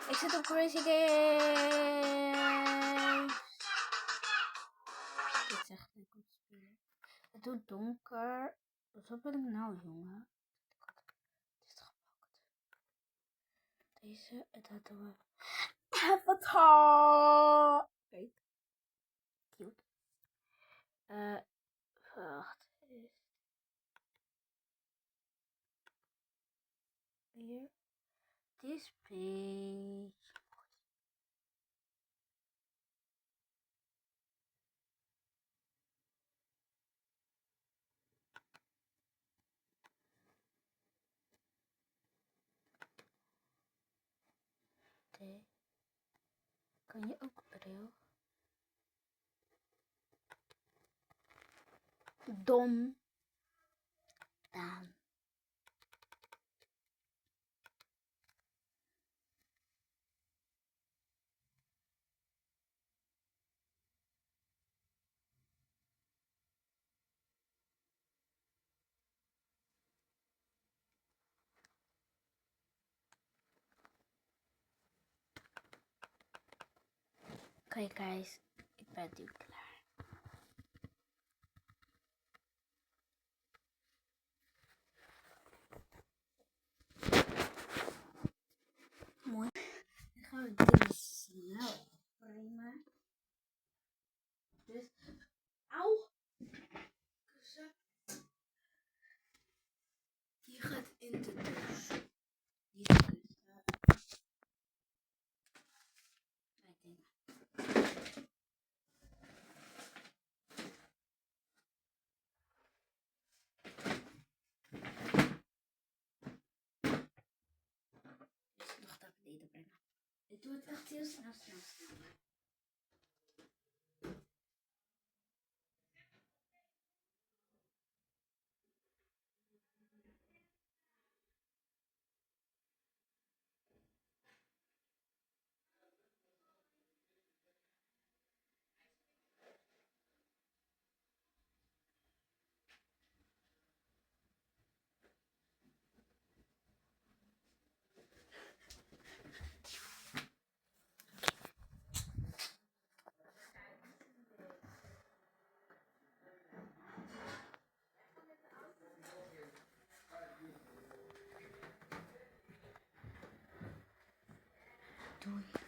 Ik zit op Crazy Game. Dit is echt leuk om te spelen. Het doet donker. Wat ben ik nou, jongen? Het is gepakt. Deze, het hadden we. Avatar. Kijk. Cute. Wacht. Hier. This page. Okay. Kan je ook bril? Dom. Daan. Oké, guys, ik ben nu klaar. Mooi. Dan gaan we dit snel framen. Dus, auw! Kussen. Die gaat in de douche. Die kussen. Kijk eens. Dus nog naar beneden brengen. Ik doe het echt heel snel. Doei.